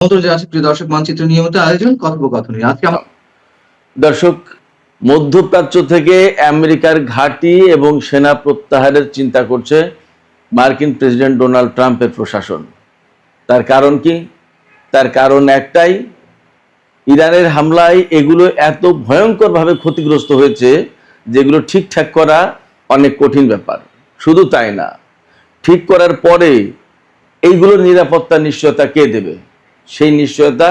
প্রিয় দর্শক, মানচিত্র নিয়মিত আয়োজন কথোপকথনের আজকে দর্শক, মধ্যপ্রাচ্য থেকে আমেরিকার ঘাঁটি এবং সেনা প্রত্যাহারের চিন্তা করছে মার্কিন প্রেসিডেন্ট ডোনাল্ড ট্রাম্পের প্রশাসন। তার কারণ কি? তার কারণ একটাই, ইরানের হামলায় এগুলো এত ভয়ঙ্করভাবে ক্ষতিগ্রস্ত হয়েছে যেগুলো ঠিকঠাক করা অনেক কঠিন ব্যাপার। শুধু তাই না, ঠিক করার পরে এইগুলোর নিরাপত্তার নিশ্চয়তা কে দেবে? সেই নিশ্চয়তা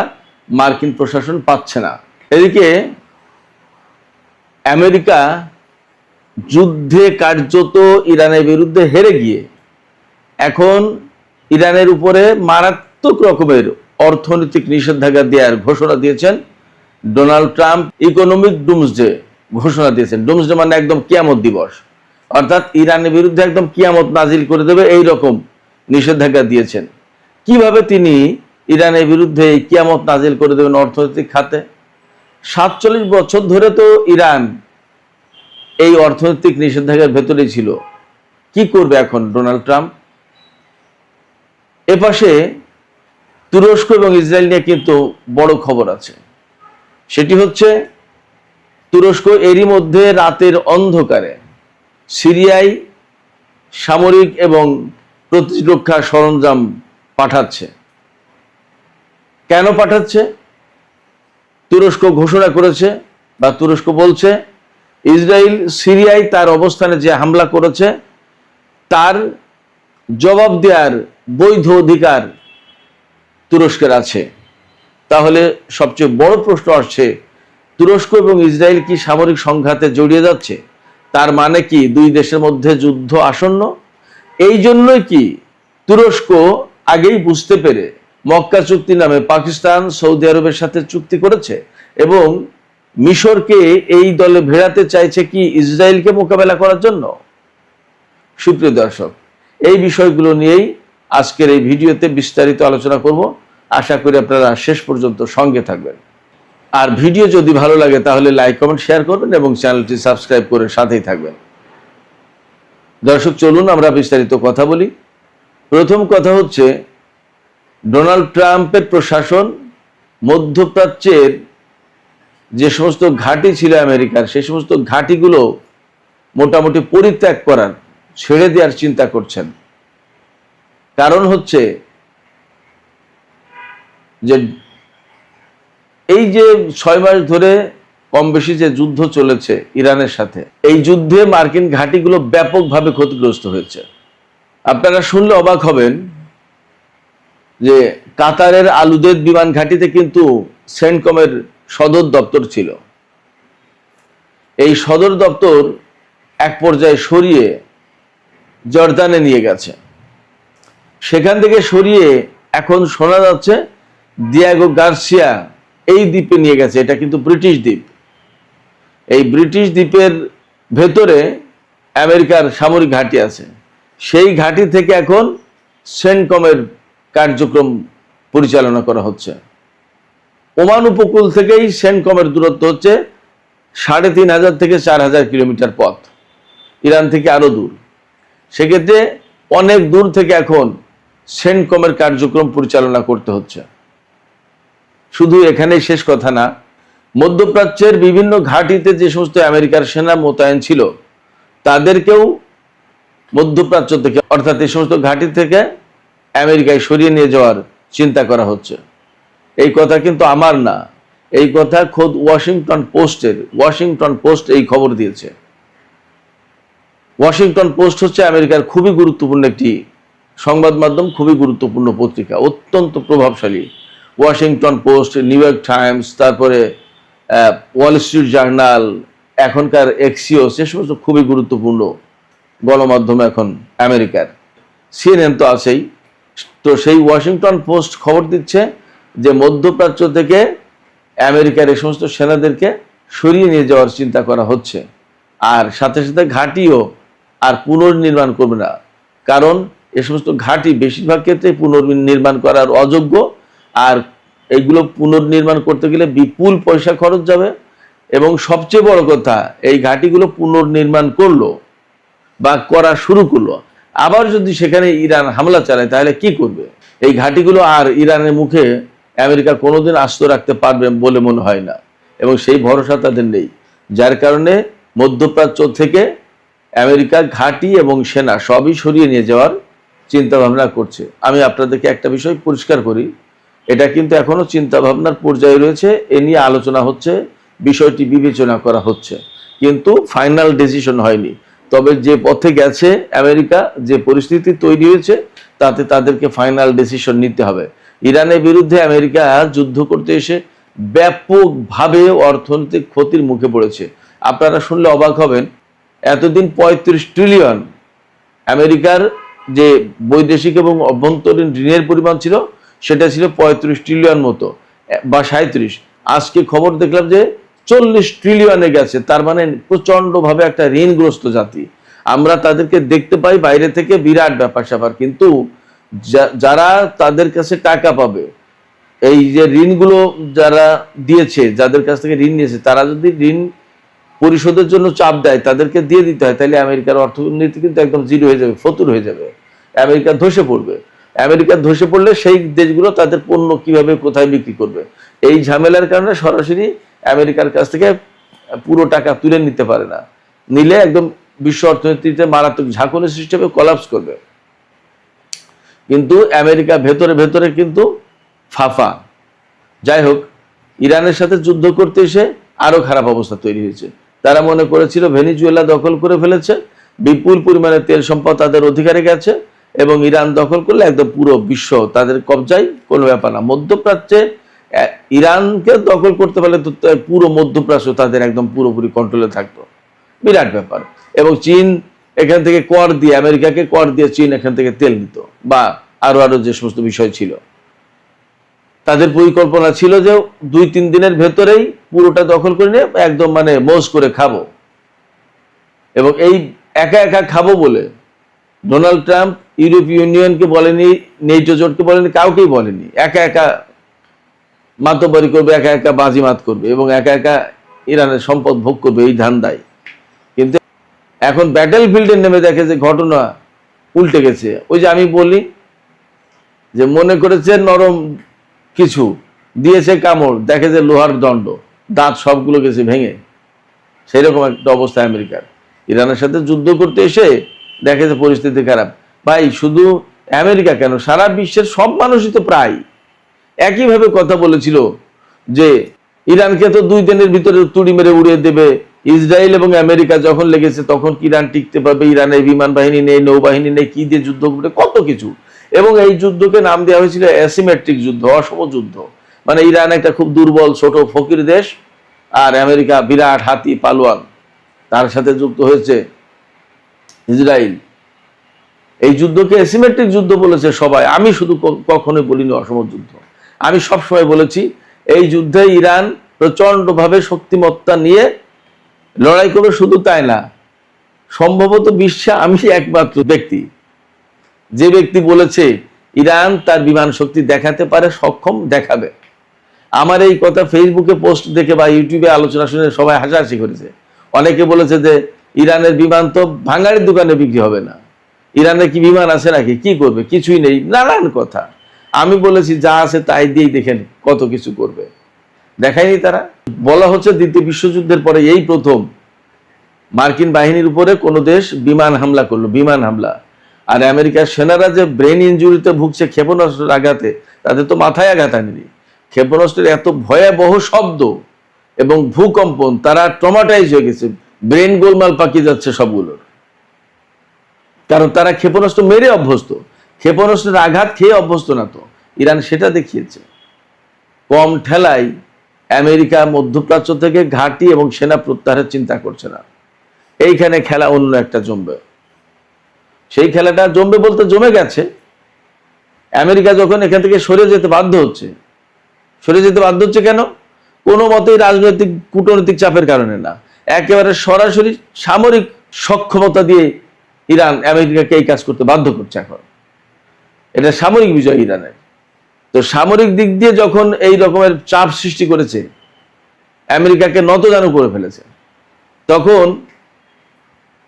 মার্কিন প্রশাসন পাচ্ছে না। এদিকে আমেরিকা যুদ্ধে কার্যত ইরানের বিরুদ্ধে হেরে গিয়ে এখন ইরানের উপরে মারাত্মক রকমের অর্থনৈতিক নিষেধাজ্ঞা দেওয়ার ঘোষণা দিয়েছেন ডোনাল্ড ট্রাম্প। ইকোনমিক ডুমসডে ঘোষণা দিয়েছেন। ডুমসডে মানে একদম কিয়ামত দিবস, অর্থাৎ ইরানের বিরুদ্ধে একদম কিয়ামত নাজিল করে দেবে, এই রকম নিষেধাজ্ঞা দিয়েছেন। কিভাবে তিনি ইরানের বিরুদ্ধে এই কিয়ামত নাজিল করে দেবেন অর্থনৈতিক খাতে? 47 বছর ধরে তো ইরান এই অর্থনৈতিক নিষেধাজ্ঞার ভেতরেই ছিল। কি করবে এখন ডোনাল্ড ট্রাম্প? এপাশে তুরস্ক এবং ইসরায়েল নিয়ে কিন্তু বড় খবর আছে। সেটি হচ্ছে, তুরস্ক এরই মধ্যে রাতের অন্ধকারে সিরিয়ায় সামরিক এবং প্রতিরক্ষা সরঞ্জাম পাঠাচ্ছে। কেন পাঠাচ্ছে? তুরস্ক ঘোষণা করেছে বা তুরস্ক বলছে, ইসরায়েল সিরিয়ায় তার অবস্থানে যে হামলা করেছে তার জবাব দেওয়ার বৈধ অধিকার তুরস্কের আছে। তাহলে সবচেয়ে বড় প্রশ্ন আসছে, তুরস্ক এবং ইসরায়েল কি সামরিক সংঘাতে জড়িয়ে যাচ্ছে? তার মানে কি দুই দেশের মধ্যে যুদ্ধ আসন্ন? এই জন্যই কি তুরস্ক আগেই বুঝতে পেরে মক্কা চুক্তি নামে পাকিস্তান সৌদি আরবের সাথে চুক্তি করেছে এবং মিশরকে এই দলে ভেড়াতে চাইছে কি ইসরায়েলকে মোকাবেলা করার জন্য? সুপ্রিয় দর্শক, এই বিষয়গুলো নিয়েই আজকের এই ভিডিওতে বিস্তারিত আলোচনা করব। আশা করি আপনারা শেষ পর্যন্ত সঙ্গে থাকবেন। আর ভিডিও যদি ভালো লাগে তাহলে লাইক, কমেন্ট, শেয়ার করবেন এবং চ্যানেলটি সাবস্ক্রাইব করে সাথেই থাকবেন। দর্শক, চলুন আমরা বিস্তারিত কথা বলি। প্রথম কথা হচ্ছে, ডোনাল্ড ট্রাম্পের প্রশাসন মধ্যপ্রাচ্যের যে সমস্ত ঘাঁটি ছিল আমেরিকার, সেই সমস্ত ঘাঁটিগুলো মোটামুটি পরিত্যাগ করার, ছেড়ে দেওয়ার চিন্তা করছেন। কারণ হচ্ছে যে এই যে 6 মাস ধরে কম বেশি যে যুদ্ধ চলেছে ইরানের সাথে, এই যুদ্ধে মার্কিন ঘাঁটিগুলো ব্যাপকভাবে ক্ষতিগ্রস্ত হয়েছে। আপনারা শুনলে অবাক হবেন যে কাতারের আলুদেদ বিমান ঘাঁটিতে কিন্তু সেন্টকমের সদর দপ্তর ছিল। এই সদর দপ্তর এক পর্যায়ে সরিয়ে জর্দানে নিয়ে গেছে। সেখান থেকে সরিয়ে এখন শোনা যাচ্ছে দিয়াগো গার্সিয়া এই দ্বীপে নিয়ে গেছে। এটা কিন্তু ব্রিটিশ দ্বীপ। এই ব্রিটিশ দ্বীপের ভেতরে আমেরিকার সামরিক ঘাঁটি আছে। সেই ঘাঁটি থেকে এখন সেন্টকমের কার্যক্রম পরিচালনা করা হচ্ছে। ওমান উপকূল থেকেই সেন্টকমের দূরত্ব হচ্ছে 3500 থেকে 4000 কিলোমিটার পথ। ইরান থেকে আরো দূর। সেক্ষেত্রে অনেক দূর থেকে এখন সেন্টকমের কার্যক্রম পরিচালনা করতে হচ্ছে। শুধু এখানেই শেষ কথা না, মধ্যপ্রাচ্যের বিভিন্ন ঘাঁটিতে যে সমস্ত আমেরিকার সেনা মোতায়েন ছিল তাদেরকেও মধ্যপ্রাচ্য থেকে, অর্থাৎ এই সমস্ত ঘাঁটি থেকে আমেরিকায় সরিয়ে নিয়ে যাওয়ার চিন্তা করা হচ্ছে। এই কথা কিন্তু আমার না, এই কথা খোদ ওয়াশিংটন পোস্ট এই খবর দিয়েছে। ওয়াশিংটন পোস্ট হচ্ছে আমেরিকার খুবই গুরুত্বপূর্ণ একটি সংবাদ মাধ্যম, খুবই গুরুত্বপূর্ণ পত্রিকা, অত্যন্ত প্রভাবশালী। Washington post, new York Times, তারপরে ওয়াল স্ট্রিট জার্নাল, এখনকার এক্সিওস, সে সমস্ত খুবই গুরুত্বপূর্ণ গণমাধ্যম এখন আমেরিকার। সিএনএন তো আছেই। তো সেই ওয়াশিংটন পোস্ট খবর দিচ্ছে যে মধ্যপ্রাচ্য থেকে আমেরিকার এই সমস্ত সেনাদেরকে সরিয়ে নিয়ে যাওয়ার চিন্তা করা হচ্ছে। আর সাথে সাথে ঘাঁটিও আর পুনর্নির্মাণ করবে না, কারণ এ সমস্ত ঘাঁটি বেশিরভাগ ক্ষেত্রে পুনর্নির্মাণ করার অযোগ্য। আর এইগুলো পুনর্নির্মাণ করতে গেলে বিপুল পয়সা খরচ যাবে। এবং সবচেয়ে বড় কথা, এই ঘাঁটিগুলো পুনর্নির্মাণ করলো বা করা শুরু করলো, আবার যদি সেখানে ইরান হামলা চালায় তাহলে কি করবে? এই ঘাঁটিগুলো আর ইরানের মুখে আমেরিকা কোনোদিন আস্ত রাখতে পারবে বলে মনে হয় না, এবং সেই ভরসা তাদের নেই। যার কারণে মধ্যপ্রাচ্য থেকে আমেরিকা ঘাঁটি এবং সেনা সবই সরিয়ে নিয়ে যাওয়ার চিন্তা ভাবনা করছে। আমি আপনাদেরকে একটা বিষয় পরিষ্কার করি, এটা কিন্তু এখনো চিন্তা ভাবনার পর্যায়ে রয়েছে, এ নিয়ে আলোচনা হচ্ছে, বিষয়টি বিবেচনা করা হচ্ছে, কিন্তু ফাইনাল ডিসিশন হয়নি। তবে যে পথে গেছে আমেরিকা, যে পরিস্থিতি তৈরি হয়েছে, তাতে তাদেরকে ফাইনাল ডিসিশন নিতে হবে। ইরানের বিরুদ্ধে আমেরিকা যুদ্ধ করতে এসে ব্যাপকভাবে অর্থনৈতিক ক্ষতির মুখে পড়েছে। আপনারা শুনলে অবাক হবেন, এতদিন 35 ট্রিলিয়ন আমেরিকার যে বৈদেশিক এবং অভ্যন্তরীণ ঋণের পরিমাণ ছিল, সেটা ছিল 35 ট্রিলিয়ন মতো বা 37। আজকে খবর দেখলাম যে 40 ট্রিলিয়নে গেছে। তার মানে প্রচন্ডভাবে একটা ঋণগ্রস্ত জাতি। আমরা তাদেরকে দেখতে পাই বাইরে থেকে, বিরাট ব্যাপার স্যাপার, কিন্তু যারা তাদের কাছে টাকা পাবে, এই যে ঋণগুলো যারা দিয়েছে, যাদের কাছ থেকে ঋণ নিয়েছে, তারা যদি ঋণ পরিশোধের জন্য চাপ দেয়, তাদেরকে দিয়ে দিতে হয়, তাহলে আমেরিকার অর্থনীতি কিন্তু একদম জিরো হয়ে যাবে, ফতুর হয়ে যাবে, আমেরিকা ধসে পড়বে। আমেরিকা ধসে পড়লে সেই দেশগুলো তাদের পণ্য কিভাবে কোথায় বিক্রি করবে, এই ঝামেলার কারণে সরাসরি আমেরিকার কাছ থেকে পুরো টাকা তুলে নিতে পারে না। নিলে একদম বিশ্ব অর্থনীতিতে মারাত্মক ঝাঁকুনি সৃষ্টি হবে, কলাপস করবে। কিন্তু আমেরিকা ভেতরে ভেতরে কিন্তু ফাফা। যাই হোক, ইরানের সাথে যুদ্ধ করতে এসে আরো খারাপ অবস্থা তৈরি হয়েছে। তারা মনে করেছিল ভেনিজুয়েলা দখল করে ফেলেছে, বিপুল পরিমাণে তেল সম্পদ তাদের অধিকারে গেছে, এবং ইরান দখল করলে একদম পুরো বিশ্ব তাদের কবজায়, কোনো ব্যাপার না। মধ্যপ্রাচ্যে ইরানকে দখল করতে পারলে তো পুরো মধ্যপ্রাচ্য তাদের একদম পুরোপুরি কন্ট্রোলে থাকতো, বিরাট ব্যাপার। এবং চীন এখান থেকে কর দিয়ে, আমেরিকাকে কর দিয়ে চীন এখান থেকে তেল নিত, বা আরো যে সমস্ত বিষয় ছিল। তাদের পরিকল্পনা ছিল যে 2-3 দিনের ভেতরেই পুরোটা দখল করে নিয়ে একদম মানে মোজ করে খাবো। এবং এই একা একা খাবো বলে ডোনাল্ড ট্রাম্প ইউরোপীয় ইউনিয়নকে বলেনি, নেটো জোটকে বলেনি, কাউকেই বলেনি। একা একা মাতব্বরি করবে, একা একা বাজিমাত করবে, এবং একা একা ইরানের সম্পদ ভোগ করবে, এই ধান্দায়। কিন্তু এখন ব্যাটেল ফিল্ডে নেমে দেখে যে ঘটনা উল্টে গেছে। ওই যে আমি বলি যে মনে করেছে নরম কিছু, দিয়েছে কামড়, দেখে যে লোহার দণ্ড, দাঁত সবগুলো গেছে ভেঙে। সেই রকম একটা অবস্থা আমেরিকার। ইরানের সাথে যুদ্ধ করতে এসে দেখে যে পরিস্থিতি খারাপ। ভাই, শুধু আমেরিকা কেন, সারা বিশ্বের সব মানুষই তো প্রায় একইভাবে কথা বলেছিল যে ইরানকে তো 2 দিনের ভিতরে তুড়ি মেরে উড়িয়ে দেবে। ইসরায়েল এবং আমেরিকা যখন লেগেছে, তখন কি ইরান টিকতে পারবে? ইরানের বিমান বাহিনী নেই, নৌবাহিনী নেই, কি দিয়ে যুদ্ধ করবে, কত কিছু। এবং এই যুদ্ধকে নাম দেওয়া হয়েছিল অ্যাসিমেট্রিক যুদ্ধ, অসম যুদ্ধ। মানে ইরান একটা খুব দুর্বল ছোট ফকির দেশ, আর আমেরিকা বিরাট হাতি পালোয়ান, তার সাথে যুক্ত হয়েছে ইসরায়েল। এই যুদ্ধকে অ্যাসিমেট্রিক যুদ্ধ বলেছে সবাই, আমি শুধু কখনোই বলিনি অসম যুদ্ধ। আমি সবসময় বলেছি এই যুদ্ধে ইরান প্রচন্ডভাবে শক্তিমত্তা নিয়ে লড়াই করবে। শুধু তাই না, সম্ভবত বিশ্বে আমি একমাত্র ব্যক্তি যে ব্যক্তি বলেছে ইরান তার বিমান শক্তি দেখাতে পারে, সক্ষম, দেখাবে। আমার এই কথা ফেসবুকে পোস্ট দেখে বা ইউটিউবে আলোচনা শুনে সবাই হাসাহাসি করেছে। অনেকে বলেছে যে ইরানের বিমান তো ভাঙাড়ির দোকানে বিক্রি হবে না, ইরানে কি বিমান আছে নাকি, কি করবে, কিছুই নেই, নানান কথা। আমি বলেছি যা আছে তাই দিয়েই দেখেন কত কিছু করবে, দেখায়নি তারা। বলা হচ্ছে দ্বিতীয় বিশ্বযুদ্ধের পরে এই প্রথম মার্কিন বাহিনীর উপরে কোনো দেশ বিমান হামলা করলো, বিমান হামলা। আর আমেরিকার সেনারা যে ব্রেন ইনজুরিতে ভুগছে ক্ষেপণাস্ত্রের আঘাতে, তাদের তো মাথায় আঘাত আনেনি, ক্ষেপণাস্ত্রের এত ভয়াবহ শব্দ এবং ভূকম্পন, তারা ট্রমাটাইজ হয়ে গেছে, ব্রেন গোলমাল পাকিয়ে যাচ্ছে সবগুলোর। কারণ তারা ক্ষেপণাস্ত্র মেরে অভ্যস্ত, ক্ষেপণাস্ত্রের আঘাত খেয়ে অভ্যস্ত না। তো ইরান সেটা দেখিয়েছে। কম ঠেলায় আমেরিকা মধ্যপ্রাচ্য থেকে ঘাঁটি এবং সেনা প্রত্যাহারের চিন্তা করছে না। এইখানে খেলা অন্য একটা জমবে। সেই খেলাটা জমবে বলতে জমে গেছে। আমেরিকা যখন এখান থেকে সরে যেতে বাধ্য হচ্ছে, কেন? কোনো মতেই রাজনৈতিক কূটনৈতিক চাপের কারণে না, একেবারে সরাসরি সামরিক সক্ষমতা দিয়ে ইরান আমেরিকাকে এই কাজ করতে বাধ্য করছে। এখন এটা সামরিক বিজয় ইরানের। তো সামরিক দিক দিয়ে যখন এই রকমের চাপ সৃষ্টি করেছে, আমেরিকাকে নতজানু করে ফেলেছে, তখন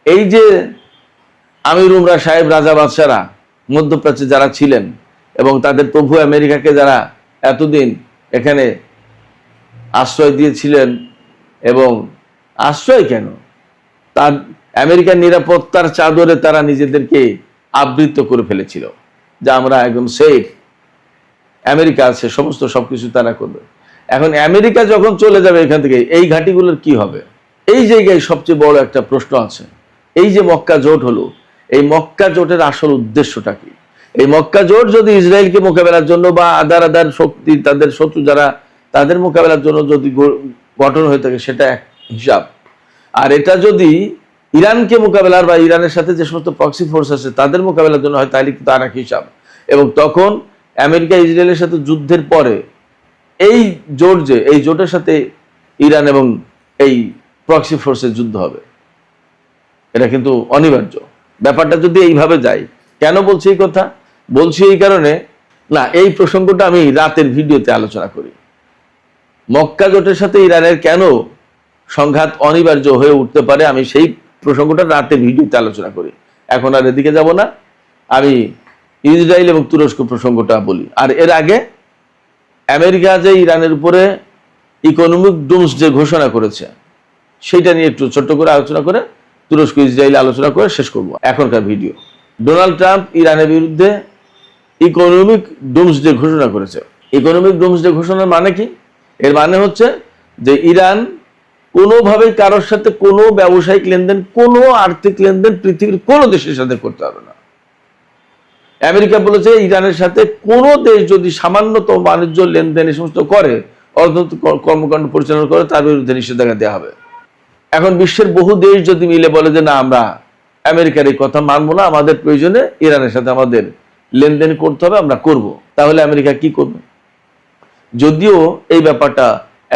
এই যে আমির উমরা সাহেব, রাজা বাদশারা মধ্যপ্রাচ্যে যারা ছিলেন এবং তাদের প্রভু আমেরিকাকে যারা এতদিন এখানে আশ্রয় দিয়েছিলেন, এবং আশ্রয় কেন, তার আমেরিকার নিরাপত্তার চাদরে তারা নিজেদেরকে আবৃত করে ফেলেছিল যে আমরা একদম সেফ, আমেরিকা আছে, সমস্ত সবকিছু তারা করবে। এখন আমেরিকা যখন চলে যাবে এখান থেকে, এই ঘাঁটিগুলোর কি হবে? এই জায়গায় সবচেয়ে বড় একটা প্রশ্ন আছে। এই যে মক্কা জোট হলো, এই মক্কা জোটের আসল উদ্দেশ্যটা কি? এই মক্কা জোট যদি ইসরায়েলকে মোকাবেলার জন্য বা আদার আদার শক্তি, তাদের শত্রু যারা, তাদের মোকাবেলার জন্য যদি গঠন হয়ে থাকে, সেটা এক হিসাব। আর এটা যদি ইরানকে মোকাবেলার বা ইরানের সাথে যে সমস্ত প্রক্সি ফোর্স আছে তাদের মোকাবেলার জন্য হয়, তাহলে কিন্তু আর এক হিসাব। এবং তখন আমেরিকা ইসরায়েলের সাথে যুদ্ধের পরে এই জোট, যে এই জোটের সাথে ইরান এবং এই প্রক্সি ফোর্সের যুদ্ধ হবে, এটা কিন্তু অনিবার্য। ব্যাপারটা যদি এইভাবে যায়, কেন বলছি এই কথা? বলছি এই কারণে, না, এই প্রসঙ্গটা আমি রাতের ভিডিওতে আলোচনা করি। মক্কা জোটের সাথে ইরানের কেন সংঘাত অনিবার্য হয়ে উঠতে পারে, আমি সেই প্রসঙ্গটা রাতে ভিডিওতে আলোচনা করি। এখন আর এদিকে যাব না, আমি ইসরায়েল এবং তুরস্ক প্রসঙ্গটা বলি। আর এর আগে আমেরিকা যে ইরানের উপরে ইকোনমিক ডুমসডে ঘোষণা করেছে, সেইটা নিয়ে একটু ছোট্ট করে আলোচনা করে তুরস্ক ইসরায়েল আলোচনা করে শেষ করব এখনকার ভিডিও। ডোনাল্ড ট্রাম্প ইরানের বিরুদ্ধে ইকোনমিক ডুমসডে ঘোষণা করেছে। ইকোনমিক ডুমসডে ঘোষণার মানে কি? এর মানে হচ্ছে যে ইরান কোনোভাবেই কারোর সাথে কোনো ব্যবসায়িক লেনদেন, কোনো আর্থিক লেনদেন পৃথিবীর কোনো দেশের সাথে করতে হবে না। আমেরিকা বলেছে ইরানের সাথে কোনো দেশ যদি সামান্যতম বাণিজ্য লেনদেন এই সমস্ত করে, অর্থনৈতিক কর্মকাণ্ড পরিচালনা করে, তার বিরুদ্ধে নিষেধাজ্ঞা দেওয়া হবে। এখন বিশ্বের বহু দেশ যদি মিলে বলে যে না, আমরা আমেরিকার এই কথা মানবো না, আমাদের প্রয়োজনে ইরানের সাথে আমাদের লেনদেন করতে হবে, আমরা করব, তাহলে আমেরিকা কি করবে? যদিও এই ব্যাপারটা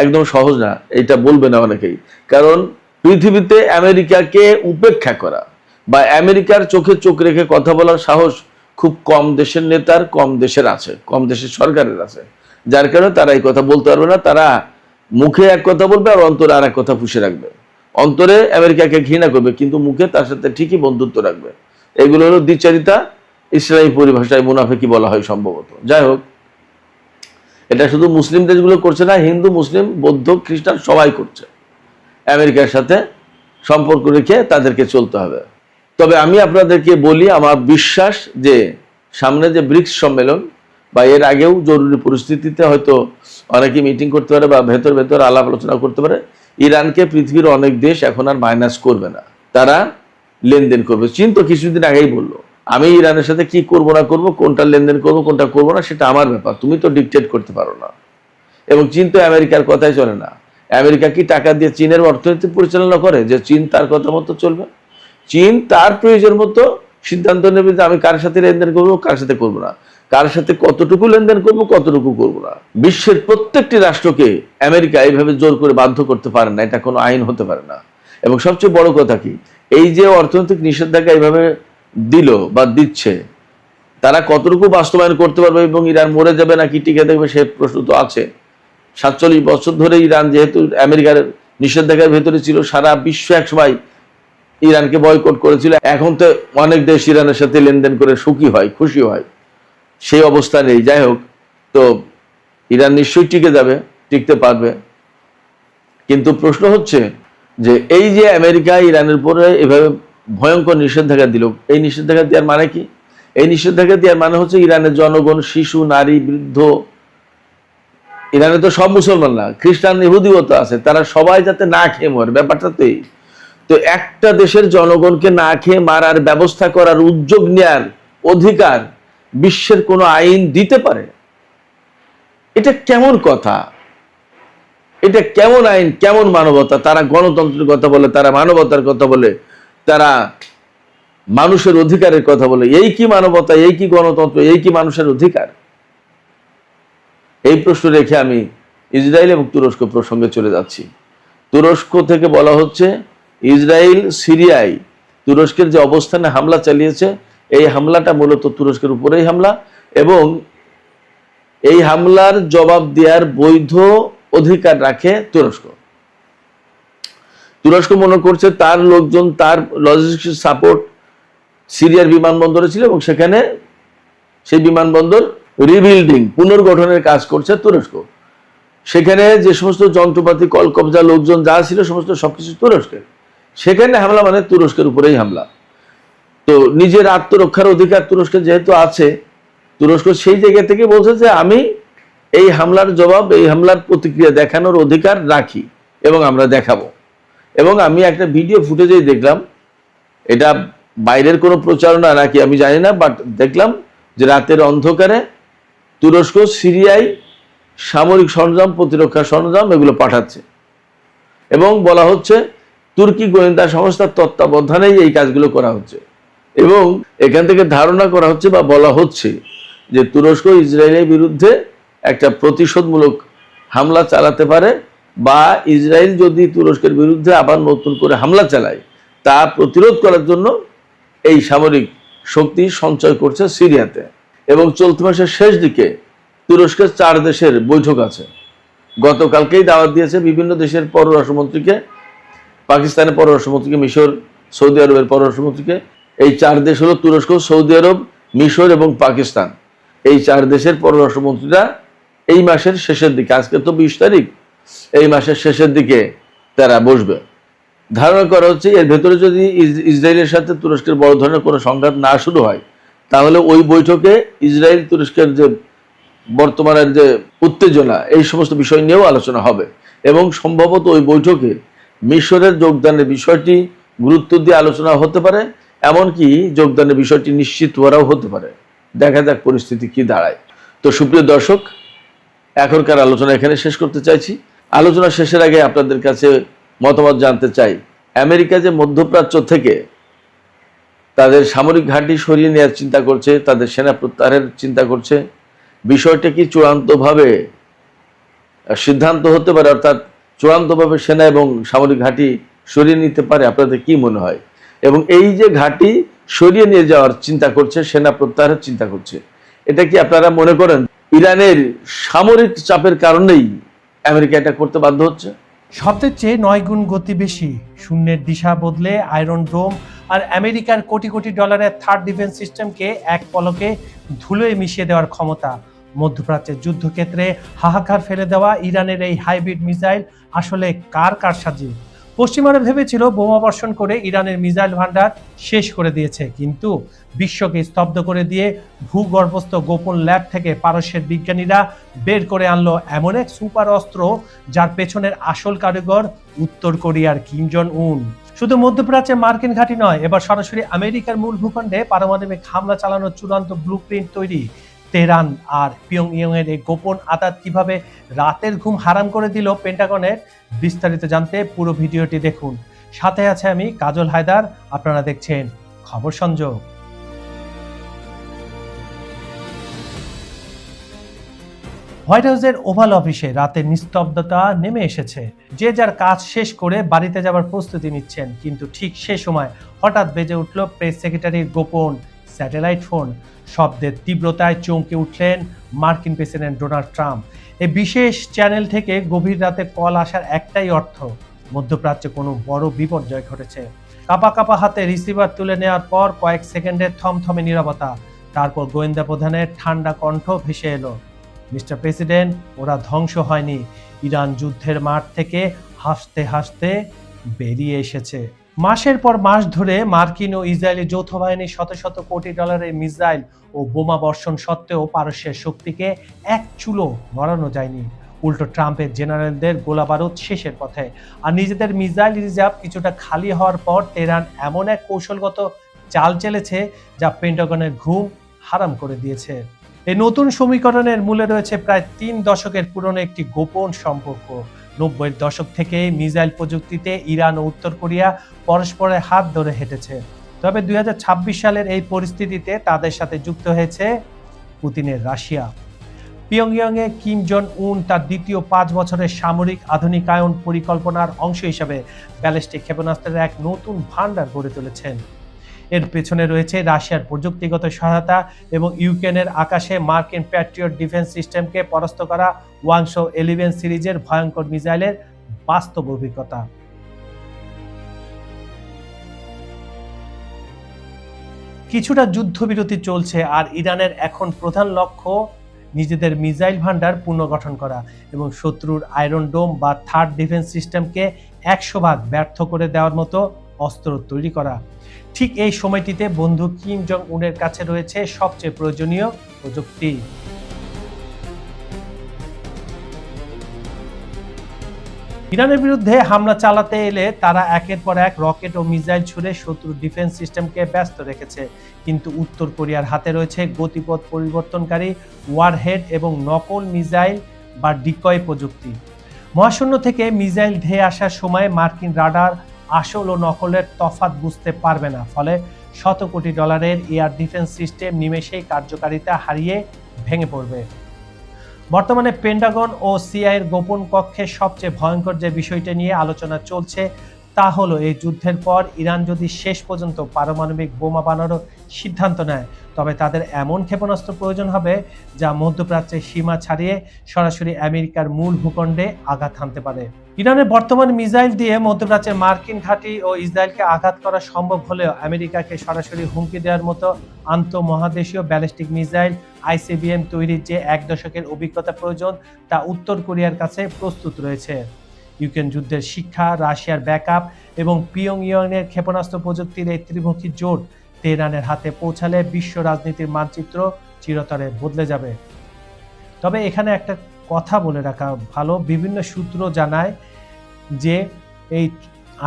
একদম সহজ না, এটা বলবে না অনেকেই, কারণ পৃথিবীতে আমেরিকাকে উপেক্ষা করা বা আমেরিকার চোখে চোখ রেখে কথা বলার সাহস খুব কম দেশের নেতার, কম দেশের আছে, কম দেশের সরকারের আছে, যার কারণে তারা এই কথা বলতে পারবে না। তারা মুখে এক কথা বলবে আর অন্তরে আর এক কথা পুষে রাখবে। অন্তরে আমেরিকাকে ঘৃণা করবে, কিন্তু মুখে তার সাথে ঠিকই বন্ধুত্ব রাখবে। এগুলো হলো দ্বিচারিতা, ইসলামী পরিভাষায় মুনাফিকি বলা হয় সম্ভবত। যাই হোক, এটা শুধু মুসলিম দেশগুলো করছে না, হিন্দু, মুসলিম, বৌদ্ধ, খ্রিস্টান সবাই করছে। আমেরিকার সাথে সম্পর্ক রেখে তাদেরকে চলতে হবে। তবে আমি আপনাদেরকে বলি, আমার বিশ্বাস যে সামনে যে ব্রিক্স সম্মেলন বা এর আগেও জরুরি পরিস্থিতিতে হয়তো অনেকে মিটিং করতে পারে বা ভেতর ভেতর আলাপ আলোচনা করতে পারে, ইরানকে পৃথিবীর অনেক দেশ এখন আর মাইনাস করবে না, তারা লেনদেন করবে। চীন তো কিছুদিন আগেই বললো, আমি ইরানের সাথে কি করব না করব, কোনটা লেনদেন করব কোনটা করব না, সেটা আমার ব্যাপার, তুমি তো ডিকটেট করতে পারো না। এবং চীন তো আমেরিকার কথাই চলে না। আমেরিকা কি টাকা দিয়ে চীনের অর্থনীতি পরিচালনা করে যে চীন তার কথা মতো চলবে? চীন তার প্রয়োজন মতো সিদ্ধান্ত নেবে যে আমি কার সাথে লেনদেন করবো, কার সাথে করবো না, কার সাথে কতটুকু লেনদেন করবো, কতটুকু করবো না। বিশ্বের প্রত্যেকটি রাষ্ট্রকে আমেরিকা এইভাবে জোর করে বাধ্য করতে পারে না, এটা কোনো আইন হতে পারে না। এবং সবচেয়ে বড় কথা কি, এই যে অর্থনৈতিক নিষেধাজ্ঞা এইভাবে দিল বা দিচ্ছে, তারা কতটুকু বাস্তবায়ন করতে পারবে এবং ইরান মরে যাবে নাকি টিকে থাকবে, সে প্রশ্ন তো আছে। 47 বছর ধরে ইরান যেহেতু আমেরিকার নিষেধাজ্ঞার ভেতরে ছিল, সারা বিশ্ব একসময় ইরানকে বয়কট করেছিল। এখন তো অনেক দেশ ইরানের সাথে লেনদেন করে সুখী হয়, খুশি হয়, সেই অবস্থা নেই। যাই হোক, তো ইরান নিশ্চয়ই টিকে যাবে, টিকতে পারবে। কিন্তু প্রশ্ন হচ্ছে যে এই যে আমেরিকা ইরানের উপরে এভাবে ভয়ঙ্কর নিষেধাজ্ঞা দিল, এই নিষেধাজ্ঞা দেওয়ার মানে কি? এই নিষেধাজ্ঞা দেওয়ার মানে হচ্ছে ইরানের জনগণ, শিশু, নারী, বৃদ্ধ, ইরানে তো সব মুসলমান না, খ্রিস্টান, ইহুদিও তো আছে, তারা সবাই যাতে না খেয়ে মরে, ব্যাপারটা তো এই। তো একটা দেশের জনগণকে না খেয়ে মারার ব্যবস্থা করার, উদ্যোগ নেয়ার অধিকার বিশ্বের কোনো আইন দিতে পারে? এটা কেমন কথা? এটা কেমন আইন, কেমন মানবতা? তারা গণতন্ত্রের কথা বলে, তারা মানবতার কথা বলে, তারা মানুষের অধিকারের কথা বলে। এই কি মানবতা, এই কি গণতন্ত্র, এই কি মানুষের অধিকার? এই প্রশ্ন রেখে আমি ইসরায়েল এবং তুরস্ক প্রসঙ্গে চলে যাচ্ছি। তুরস্ক থেকে বলা হচ্ছে ইসরায়েল সিরিয়ায় তুরস্কের যে অবস্থানে হামলা চালিয়েছে, এই হামলাটা মূলত তুরস্কের উপরেই হামলা, এবং এই হামলার জবাব দেওয়ার বৈধ অধিকার রাখে তুরস্ক। তুরস্ক মনে করছে তার লোকজন, তার লজিস্টিক সাপোর্ট সিরিয়ার বিমানবন্দরে ছিল এবং সেখানে সেই বিমানবন্দর রিবিল্ডিং, পুনর্গঠনের কাজ করছে তুরস্ক। সেখানে যে সমস্ত যন্ত্রপাতি, কলকবজা, লোকজন যা ছিল সমস্ত সবকিছু তুরস্কের। সেখানে হামলা মানে তুরস্কের উপরেই হামলা। তো নিজের আত্মরক্ষার অধিকার তুরস্কের যেহেতু আছে, তুরস্ক সেই জায়গা থেকে বলছে যে আমি এই হামলার জবাব, এই হামলার প্রতিক্রিয়া দেখানোর অধিকার রাখি এবং আমরা দেখাবো। এবং আমি একটা ভিডিও ফুটেজেই দেখলাম, এটা বাইরের কোনো প্রচারণা নাকি আমি জানি না, বাট দেখলাম যে রাতের অন্ধকারে তুরস্ক সিরিয়ায় সামরিক সরঞ্জাম, প্রতিরক্ষা সরঞ্জাম এগুলো পাঠাচ্ছে এবং বলা হচ্ছে তুর্কি গোয়েন্দা সংস্থার তত্ত্বাবধানেই এই কাজগুলো করা হচ্ছে। এবং এখান থেকে ধারণা করা হচ্ছে বা বলা হচ্ছে যে তুরস্ক ইসরায়েলের বিরুদ্ধে একটা প্রতিশোধমূলক হামলা চালাতে পারে, বা ইসরায়েল যদি তুরস্কের বিরুদ্ধে আবার নতুন করে হামলা চালায় তা প্রতিরোধ করার জন্য এই সামরিক শক্তি সঞ্চয় করছে সিরিয়াতে। এবং চলতি মাসের শেষ দিকে তুরস্কের 4 দেশের বৈঠক আছে। গতকালকেই দাওয়াত দিয়েছে বিভিন্ন দেশের পররাষ্ট্রমন্ত্রীকে, পাকিস্তানের পররাষ্ট্রমন্ত্রীকে, মিশর, সৌদি আরবের পররাষ্ট্রমন্ত্রীকে। এই 4 দেশ হলো তুরস্ক, সৌদি আরব, মিশর এবং পাকিস্তান। এই 4 দেশের পররাষ্ট্রমন্ত্রীরা এই মাসের শেষের দিকে, আজকে তো 20 তারিখ, এই মাসের শেষের দিকে তারা বসবে। ধারণা করা হচ্ছে এর ভেতরে যদি ইসরায়েলের সাথে তুরস্কের বড় ধরনের কোনো সংঘাত না শুরু হয়, তাহলে ওই বৈঠকে ইসরায়েল তুরস্কের যে বর্তমানের যে উত্তেজনা, এই সমস্ত বিষয় নিয়েও আলোচনা হবে। এবং সম্ভবত ওই বৈঠকে মিশরের যোগদানের বিষয়টি গুরুত্ব দিয়ে আলোচনা হতে পারে, এমনকি যোগদানের বিষয়টি নিশ্চিত করাও হতে পারে। দেখা যাক পরিস্থিতি কি দাঁড়ায়। তো সুপ্রিয় দর্শক, এখনকার আলোচনা এখানে শেষ করতে চাইছি। আলোচনা শেষের আগে আপনাদের কাছে মতামত জানতে চাই, আমেরিকা যে মধ্যপ্রাচ্য থেকে তাদের সামরিক ঘাঁটি সরিয়ে নেওয়ার চিন্তা করছে, তাদের সেনা প্রত্যাহারের চিন্তা করছে, বিষয়টা কি চূড়ান্তভাবে সিদ্ধান্ত হতে পারে, অর্থাৎ চূড়ান্তভাবে সেনা এবং সামরিক ঘাঁটি সরিয়ে নিতে পারে? আপনাদের কি মনে হয়? এবং এই যে ঘাঁটি সরিয়ে নিয়ে যাওয়ার চিন্তা করছে, সেনা প্রত্যাহারের চিন্তা করছে, এটা কি আপনারা মনে করেন ইরানের সামরিক চাপের কারণেই আমেরিকা এটা করতে বাধ্য হচ্ছে? শব্দের চেয়ে 9 গুণ গতি বেশি, শূন্যের দিশা বদলে আয়রন ডোম আর আমেরিকার কোটি কোটি ডলারের থার্ড ডিফেন্স সিস্টেমকে এক পলকে ধুলোয় মিশিয়ে দেওয়ার ক্ষমতা, মধ্যপ্রাচ্যের যুদ্ধক্ষেত্রে হাহাকার ফেলে দেওয়া ইরানের এই হাইব্রিড মিসাইল আসলে কার কারসাজি? পশ্চিমারা ভেবেছিল বোমা বর্ষণ করে ইরানের মিসাইল ভান্ডার শেষ করে দিয়েছে, কিন্তু বিশ্বকে স্তব্ধ করে দিয়ে ভূগর্ভস্থ গোপন ল্যাব থেকে পারস্যের বিজ্ঞানীরা বের করে আনলো এমন এক সুপার অস্ত্র যার পেছনের আসল কারিগর উত্তর কোরিয়ার কিম জন উন। শুধু মধ্যপ্রাচ্যে মার্কিন ঘাঁটি নয়, এবার সরাসরি আমেরিকার মূল ভূখণ্ডে পারমাণবিক হামলা চালানোর চূড়ান্ত ব্লুপ্রিন্ট তৈরি। তেহরান আর পিয়ংইয়ং এর এই গোপন আতাত কিভাবে রাতের ঘুম হারাম করে দিল পেন্টাগনের, বিস্তারিত জানতে পুরো ভিডিওটি দেখুন। সাথে আছে আমি কাজল হায়দার, আপনারা দেখছেন খবর সংযোগ। হোয়াইট হাউসের ওভাল অফিসে রাতের নিস্তব্ধতা নেমে এসেছে। যে যার কাজ শেষ করে বাড়িতে যাবার প্রস্তুতি নিচ্ছেন, কিন্তু ঠিক সে সময় হঠাৎ বেজে উঠল প্রেস সেক্রেটারির গোপন স্যাটেলাইট ফোন। শব্দের তীব্রতায় চমকে উঠলেন মার্কিন প্রেসিডেন্ট ডোনাল্ড ট্রাম্প। এই বিশেষ চ্যানেল থেকে গভীর রাতে কল আসার একটাই অর্থ, মধ্যপ্রাচ্যে কোনো বড় বিপর্যয় ঘটেছে। কাপা কাপা হাতে রিসিভার তুলে নেওয়ার পর কয়েক সেকেন্ডের থমথমে নীরবতা, তারপর গোয়েন্দা প্রধানের ঠান্ডা কণ্ঠ ভেসে এলো, মিস্টার প্রেসিডেন্ট, ওরা ধ্বংস হয়নি, ইরান যুদ্ধের মাঠ থেকে হাসতে হাসতে বেরিয়ে এসেছে। মাসের পর মাস ধরে মার্কিন ও ইসরায়েলি যৌথ বাহিনী শত শত কোটি ডলারের মিসাইল ও বোমা বর্ষণ সত্ত্বেও পারস্যের শক্তিকে এক চুলো নড়ানো যায়নি। উল্টো ট্রাম্পের জেনারেলদের গোলাবারুদ শেষের পথে, আর নিজেদের মিসাইল রিজার্ভ কিছুটা খালি হওয়ার পর তেহরান এমন এক কৌশলগত চাল চেলেছে যা পেন্টাগনের ঘুম হারাম করে দিয়েছে। এই নতুন সমীকরণের মূলে রয়েছে প্রায় 3 দশকের পুরনো একটি গোপন সম্পর্ক। 90-এর দশক থেকে মিসাইল প্রযুক্তিতে ইরান ও উত্তর কোরিয়া পরস্পরের হাত ধরে হেঁটেছে। তবে 2026 সালের এই পরিস্থিতিতে তাদের সাথে যুক্ত হয়েছে পুতিনের রাশিয়া। পিয়ংইয়ংয়ে কিম জন উন তার দ্বিতীয় 5 বছরের সামরিক আধুনিকায়ন পরিকল্পনার অংশ হিসেবে ব্যালিস্টিক ক্ষেপণাস্ত্রের এক নতুন ভান্ডার গড়ে তুলেছেন। এর পেছনে রয়েছে রাশিয়ার প্রযুক্তিগত সহায়তা এবং ইউক্রেনের আকাশে মার্কিন প্যাট্রিয়ট ডিফেন্স সিস্টেমকে পরাস্ত করা ওয়াংশো 11 সিরিজের ভয়ঙ্কর মিসাইলের বাস্তব অভিজ্ঞতা। কিছুটা যুদ্ধবিরতি চলছে, আর ইরানের এখন প্রধান লক্ষ্য নিজেদের মিসাইল ভান্ডার পুনর্গঠন করা এবং শত্রুর আয়রন ডোম বা থার্ড ডিফেন্স সিস্টেমকে 100% ব্যর্থ করে দেওয়ার মতো অস্ত্র তৈরি করা। ঠিক এই সময়টিতে বন্ধু কিম জং উনের কাছে রয়েছে সবচেয়ে প্রয়োজনীয় প্রযুক্তি। ইরানের বিরুদ্ধে হামলা চালাতে এলে তারা একের পর এক রকেট ও মিসাইল ছুড়ে শত্রুর ডিফেন্স সিস্টেমকে ব্যস্ত রেখেছে, কিন্তু উত্তর কোরিয়ার হাতে রয়েছে গতিপথ পরিবর্তনকারী ওয়ারহেড এবং নকল মিসাইল বা ডিকয় প্রযুক্তি। মহাশূন্য থেকে মিসাইল ধেয়ে আসার সময় মার্কিন রাডার আসল ও নকলের তফাৎ বুঝতে পারবে না, ফলে শত কোটি ডলারের এয়ার ডিফেন্স সিস্টেম নিমেষেই কার্যকারিতা হারিয়ে ভেঙে পড়বে। বর্তমানে পেন্টাগন ও সিআইয়ের গোপন কক্ষে সবচেয়ে ভয়ঙ্কর যে বিষয়টি নিয়ে আলোচনা চলছে তা হলো এই যুদ্ধের পর ইরান যদি শেষ পর্যন্ত পারমাণবিক বোমা বানানোর সিদ্ধান্ত নেয়, তবে তাদের এমন ক্ষেপণাস্ত্র প্রয়োজন হবে যা মধ্যপ্রাচ্যের সীমা ছাড়িয়ে সরাসরি আমেরিকার মূল ভূখণ্ডে আঘাত হানতে পারে। ইরানের বর্তমান মিসাইল দিয়ে মধ্যপ্রাচ্যের মার্কিন ঘাঁটি ও ইসরায়েলকে আঘাত করা সম্ভব হলেও আমেরিকাকে সরাসরি হুমকি দেওয়ার মতো আন্তঃমহাদেশীয় ব্যালিস্টিক মিসাইল আইসিবিএম তৈরির যে 1 দশকের অভিজ্ঞতা প্রয়োজন তা উত্তর কোরিয়ার কাছে প্রস্তুত রয়েছে। ইউক্রেন যুদ্ধের শিক্ষা, রাশিয়ার ব্যাকআপ এবং পিয়ংইয়ংয়ের ক্ষেপণাস্ত্র প্রযুক্তির এই ত্রিমুখী জোট তেহরানের হাতে পৌঁছালে বিশ্ব রাজনীতির মানচিত্র চিরতরে বদলে যাবে। তবে এখানে একটা কথা বলে রাখা ভালো, বিভিন্ন সূত্র জানায় যে এই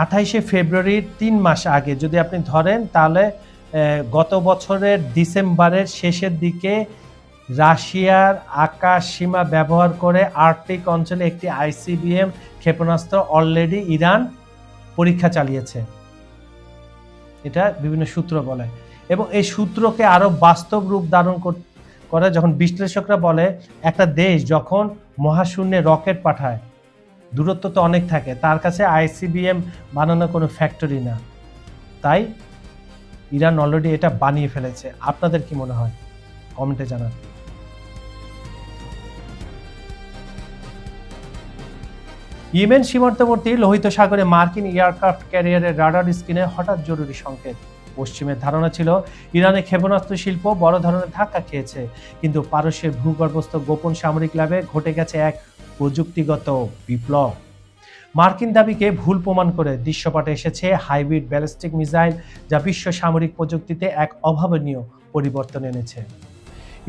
28শে ফেব্রুয়ারির 3 মাস আগে যদি আপনি ধরেন, তাহলে গত বছরের ডিসেম্বরের শেষের দিকে রাশিয়ার আকাশ সীমা ব্যবহার করে আর্কটিক অঞ্চলে একটি আইসিবিএম ক্ষেপণাস্ত্র অলরেডি ইরান পরীক্ষা চালিয়েছে, এটা বিভিন্ন সূত্র বলে। এবং এই সূত্রকে আরো বাস্তব রূপ ধারণ করে যখন বিশ্লেষকরা বলে একটা দেশ যখন মহাশূন্যে রকেট পাঠায়, দূরত্ব তো অনেক থাকে, তার কাছে আইসিবিএম বানানো কোনো ফ্যাক্টরি না, তাই ইরান অলরেডি এটা বানিয়ে ফেলেছে। আপনাদের কি মনে হয় কমেন্টে জানান। ইয়েমেন সীমান্তবর্তী লোহিত সাগরে মার্কিন এয়ারক্রাফট ক্যারিয়ারের রাডার স্ক্রিনে হঠাৎ জরুরি সংকেত। পশ্চিমের ধারণা ছিল ইরানের ক্ষেপণাস্ত্র শিল্প বড় ধরনের ধাক্কা খেয়েছে, কিন্তু পারস্যের ভূগর্ভস্থ গোপন সামরিক ল্যাবে ঘটে গেছে এক প্রযুক্তিগত বিপ্লব। মার্কিন দাবিকে ভুল প্রমাণ করে দৃশ্যপটে এসেছে হাইব্রিড ব্যালিস্টিক মিসাইল, যা বিশ্ব সামরিক প্রযুক্তিতে এক অভাবনীয় পরিবর্তন এনেছে।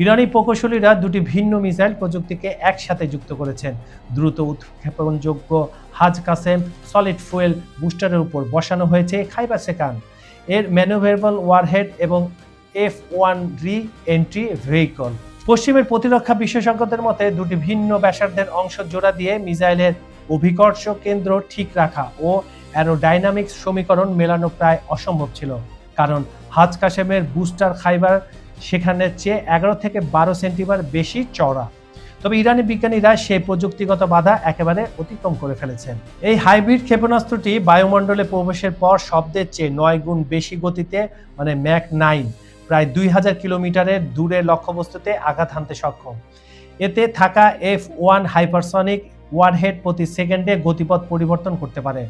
ইরানি প্রকৌশলীরা দুটি ভিন্ন মিসাইল প্রযুক্তিকে একসাথে যুক্ত করেছেন। দ্রুত উৎক্ষেপণযোগ্য হাজ কাসেম সলিড ফুয়েল বুস্টারের উপর বসানো হয়েছে খাইবার সেকান এর ম্যানুভারেবল ওয়ারহেড এবং F1 রি এন্ট্রি ভেহিকল। পশ্চিমের প্রতিরক্ষা বিশেষজ্ঞদের মতে দুটি ভিন্ন ব্যাসার্ধের অংশ জোড়া দিয়ে মিসাইলের অভিকর্ষ কেন্দ্র ঠিক রাখা ও অ্যারোডাইনামিক্স সমীকরণ মেলানো প্রায় অসম্ভব ছিল, কারণ হাজ কাসেমের বুস্টার খাইবার সেখানের চেয়ে 11 থেকে 12 সেন্টিমিটার বেশি চওড়া। তবে ইরানি বিজ্ঞানীরা সেই প্রযুক্তিগত বাধা একেবারে অতিক্রম করে ফেলেছেন। এই হাইব্রিড ক্ষেপণাস্ত্রটি বায়ুমণ্ডলে প্রবেশের পর শব্দের চেয়ে 9 গুণ বেশি গতিতে, মানে ম্যাক 9, প্রায় 2000 কিলোমিটারের দূরে লক্ষ্যবস্তুতে আঘাত হানতে সক্ষম। এতে থাকা F1 হাইপারসনিক ওয়ারহেড প্রতি সেকেন্ডে গতিপথ পরিবর্তন করতে পারে,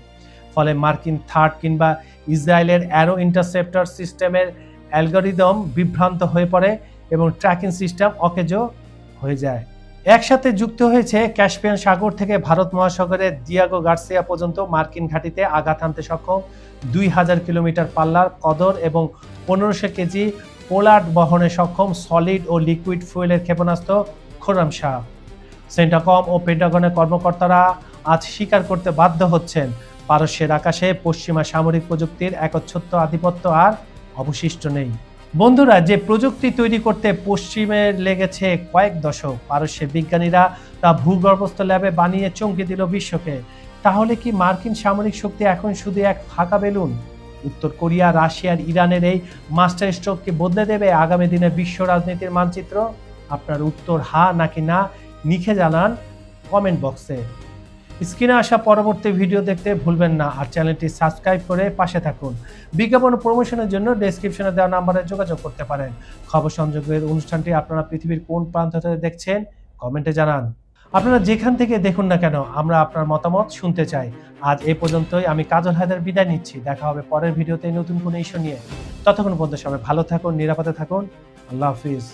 ফলে মার্কিন থার্ড কিংবা ইসরায়েলের অ্যারো ইন্টারসেপ্টর সিস্টেমের অ্যালগরিদম বিভ্রান্ত হয়ে পড়ে এবং ট্র্যাকিং সিস্টেম অকেজো হয়ে যায়। একসাথে যুক্ত হয়েছে ক্যাস্পিয়ান সাগর থেকে ভারত মহাসাগরের দিয়াগো গার্সিয়া পর্যন্ত মার্কিন ঘাঁটিতে আঘাত হানতে সক্ষম 2000 কিলোমিটার পাল্লার কদর এবং 1500 কেজি পোলার্ড বহনে সক্ষম সলিড ও লিকুইড ফুয়েলের ক্ষেপণাস্ত্র খোরাম শাহ। সেন্টাকম ও পেন্টাগনের কর্মকর্তারা আজ স্বীকার করতে বাধ্য হচ্ছেন পারস্যের আকাশে পশ্চিমা সামরিক প্রযুক্তির একচ্ছত্র আধিপত্য আর অবশিষ্ট নেই। বন্ধুরা, যে প্রযুক্তি তৈরি করতে পশ্চিমের লেগেছে কয়েক দশক, পারস্যের বিজ্ঞানীরা তা ভূগর্ভস্থ ল্যাবে বানিয়ে চমকে দিল বিশ্বকে। তাহলে কি মার্কিন সামরিক শক্তি এখন শুধু এক ফাঁকা বেলুন? উত্তর কোরিয়া, রাশিয়ার, ইরানের এই মাস্টার স্ট্রোক কি বদলে দেবে আগামী দিনে বিশ্ব রাজনীতির মানচিত্র? আপনার উত্তর হ্যাঁ নাকি না লিখে জানান কমেন্ট বক্সে। স্ক্রিনে আসা পরবর্তী ভিডিও দেখতে ভুলবেন না, আর চ্যানেলটি সাবস্ক্রাইব করে পাশে থাকুন। বিজ্ঞাপন ও প্রমোশনের জন্য ডেসক্রিপশনে দেওয়া নাম্বারে যোগাযোগ করতে পারেন। খবর সংযোগের অনুষ্ঠানটি আপনারা পৃথিবীর কোন প্রান্ত থেকে দেখছেন কমেন্টে জানান। আপনারা যেখান থেকে দেখুন না কেন, আমরা আপনার মতামত শুনতে চাই। আজ এই পর্যন্তই। আমি কাজল হায়দার বিদায় নিচ্ছি। দেখা হবে পরের ভিডিওতে নতুন কোনো ইস্যু নিয়ে। ততক্ষণ পর্যন্ত সবাই ভালো থাকুন, নিরাপদে থাকুন। আল্লাহ হাফিজ।